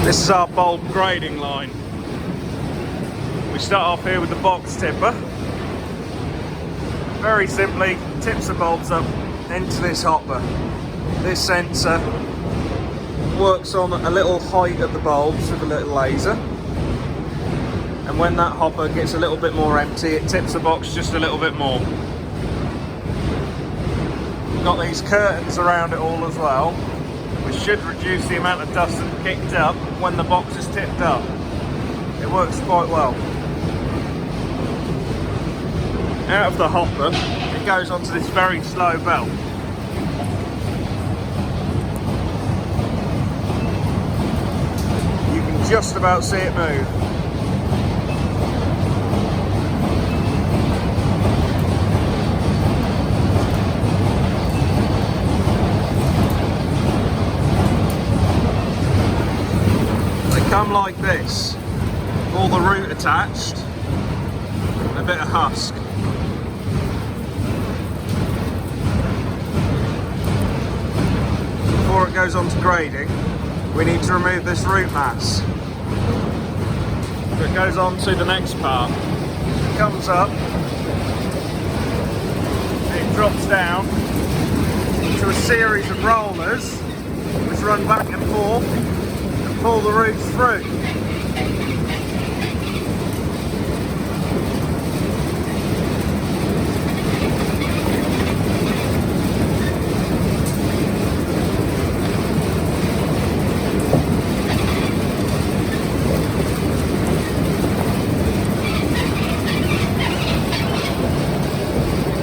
This is our bulb grading line. We start off here with the box tipper. Very simply tips the bulbs up into this hopper. This sensor works on a little height of the bulbs with a little laser. And when that hopper gets a little bit more empty, it tips the box just a little bit more. Got these curtains around it all as well, which should reduce the amount of dust that's kicked up when the box is tipped up. It works quite well. Out of the hopper, it goes onto this very slow belt. You can just about see it move. Come like this, all the root attached, and a bit of husk. Before it goes on to grading, we need to remove this root mass. So it goes on to the next part. It comes up, it drops down to a series of rollers which run back and forth. Pull the roots through.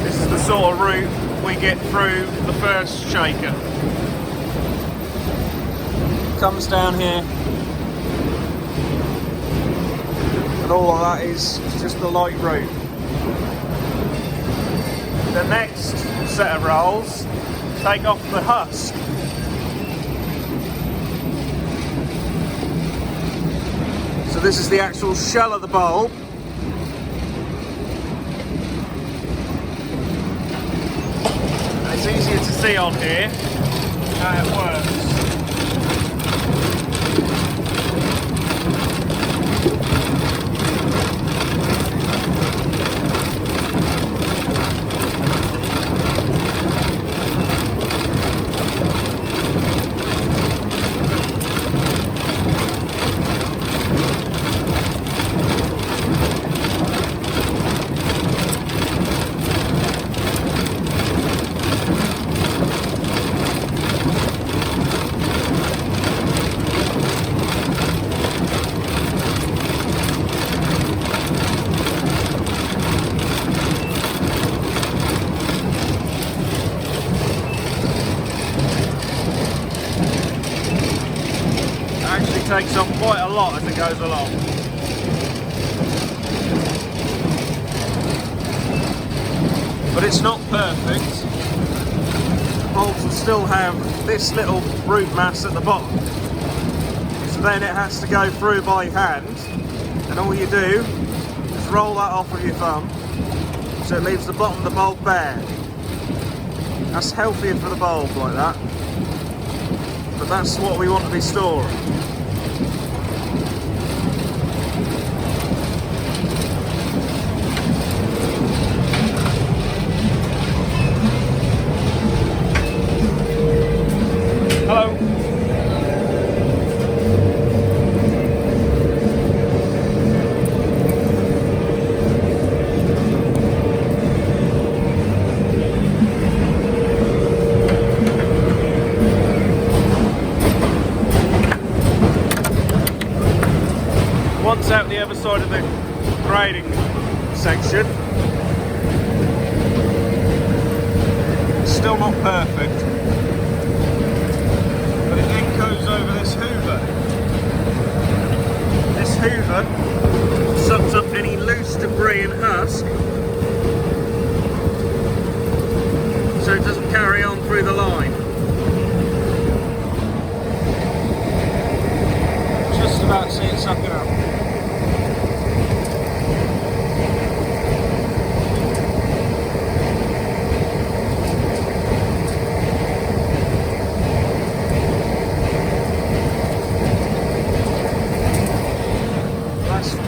This is the sort of route we get through the first shaker. Comes down here, and all of that is just the light root. The next set of rolls take off the husk. So this is the actual shell of the bulb. It's easier to see on here how it works. Takes off quite a lot as it goes along. But it's not perfect. The bulbs will still have this little root mass at the bottom. So then it has to go through by hand, and all you do is roll that off with your thumb so it leaves the bottom of the bulb bare. That's healthier for the bulb like that, but that's what we want to be storing. Hello. Once out the other side of the grading section, still not perfect. But it then goes over this hoover. This hoover sucks up any loose debris and husk, so it doesn't carry on through the line. Just about to see it suck it up.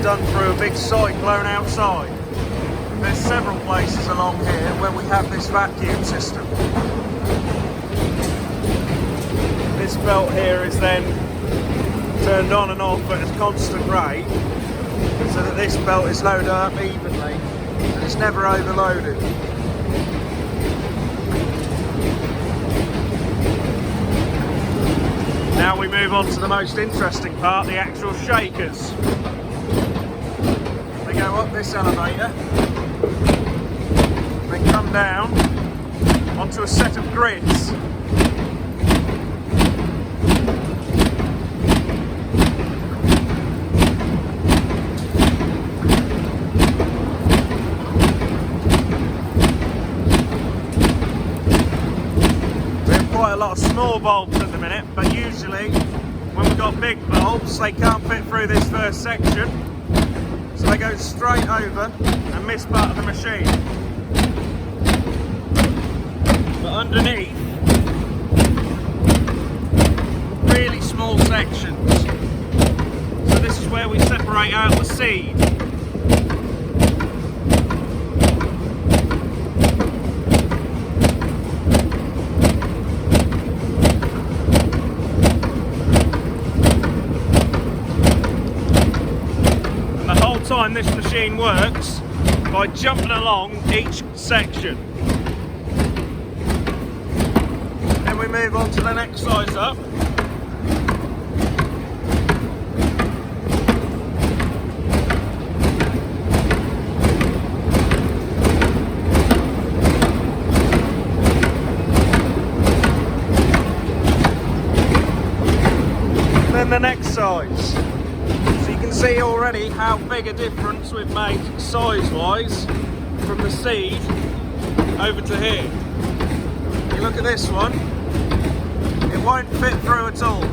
done through a big cyclone outside. There's several places along here where we have this vacuum system. This belt here is then turned on and off at a constant rate, so that this belt is loaded up evenly and it's never overloaded. Now we move on to the most interesting part, the actual shakers. They go up this elevator, they come down onto a set of grids. A lot of small bulbs at the minute, but usually when we've got big bulbs they can't fit through this first section, so they go straight over and miss part of the machine. But underneath, really small sections, so this is where we separate out the seed. Time this machine works by jumping along each section. Then we move on to the next size up. Then the next size. See already how big a difference we've made size-wise from the seed over to here. You look at this one, it won't fit through at all,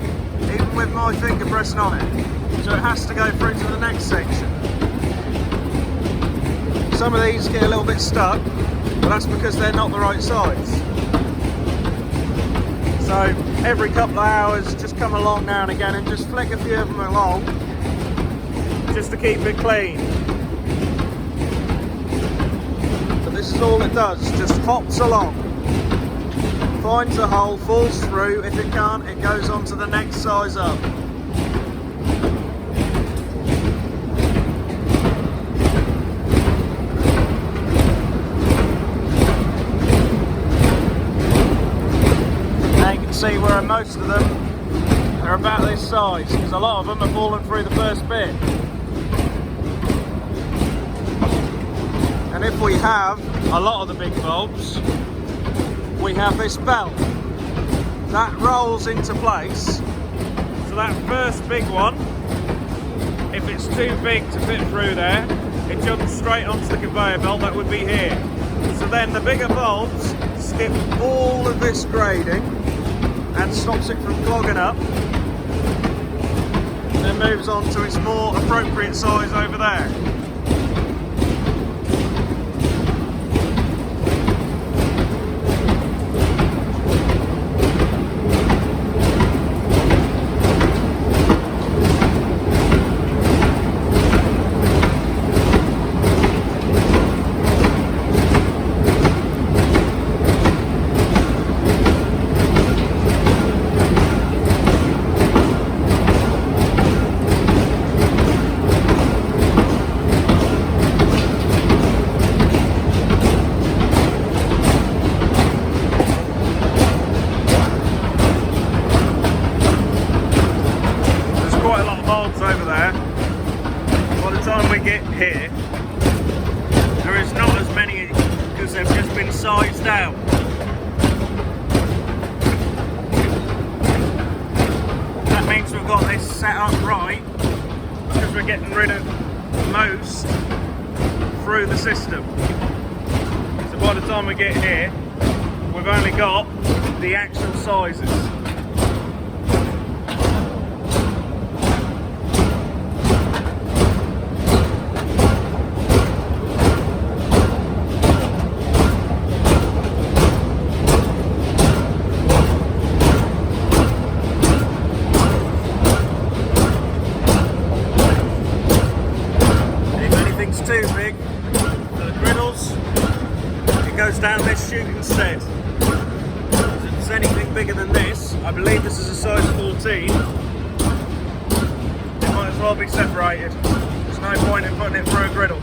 even with my finger pressing on it. So it has to go through to the next section. Some of these get a little bit stuck, but that's because they're not the right size. So every couple of hours, just come along now and again and just flick a few of them along, just to keep it clean. But this is all it does, just hops along, finds a hole, falls through. If it can't, it goes on to the next size up. Now you can see where most of them are about this size, because a lot of them have fallen through the first bit. And if we have a lot of the big bulbs, we have this belt that rolls into place. So that first big one, if it's too big to fit through there, it jumps straight onto the conveyor belt that would be here. So then the bigger bulbs skip all of this grading and stops it from clogging up, and then moves on to its more appropriate size over there. Over there. By the time we get here, there is not as many because they've just been sized out. That means we've got this set up right because we're getting rid of most through the system. So by the time we get here, we've only got the actual sizes. down this chute instead. If it's anything bigger than this, I believe this is a size 14, it might as well be separated. There's no point in putting it through a griddle.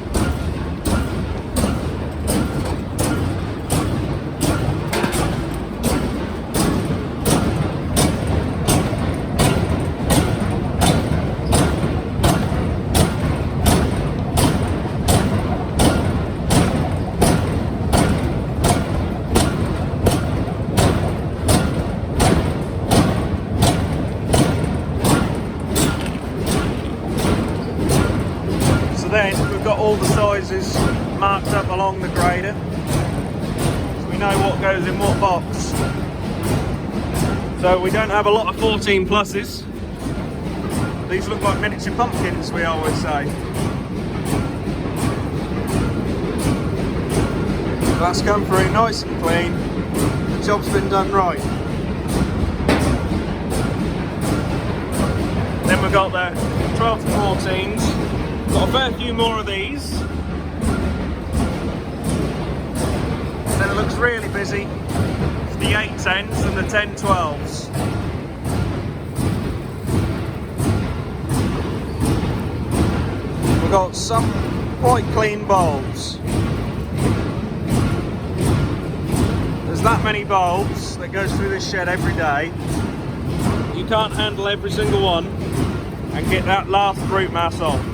Then we've got all the sizes marked up along the grader, so we know what goes in what box. So we don't have a lot of 14 pluses. These look like miniature pumpkins, we always say. That's come through nice and clean. The job's been done right. Then we've got the 12 to 14s. Got a fair few more of these. Then it looks really busy for the 810s and the 1012s. We've got some quite clean bulbs. There's that many bulbs that goes through this shed every day. You can't handle every single one and get that last root mass off.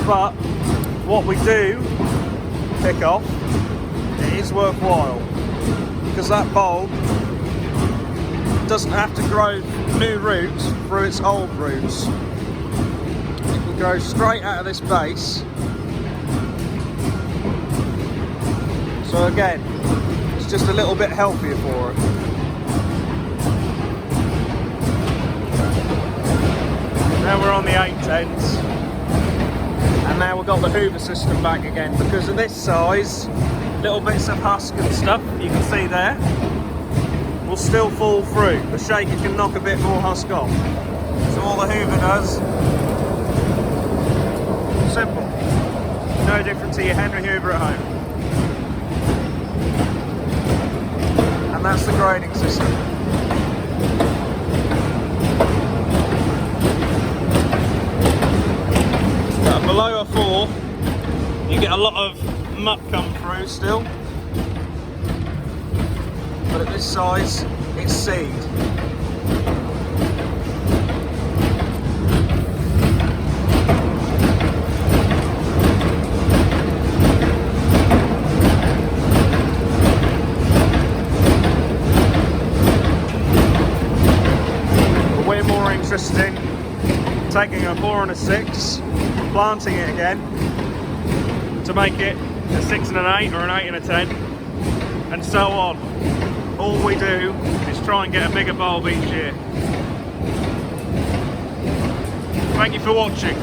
But what we do pick off, it is worthwhile, because that bulb doesn't have to grow new roots through its old roots. It can grow straight out of this base. So again, it's just a little bit healthier for it. Now we're on the 810s. And now we've got the Hoover system back again. Because of this size, little bits of husk and stuff, you can see there, will still fall through. The shaker can knock a bit more husk off. So all the Hoover does, simple. No different to your Henry Hoover at home. And that's the grading system. Below a 4, you get a lot of muck come through still, but at this size, it's seed. But we're more interested in taking a 4 and a 6, planting it again to make it a 6 and an 8 or an 8 and a 10, and so on. All we do is try and get a bigger bulb each year. Thank you for watching.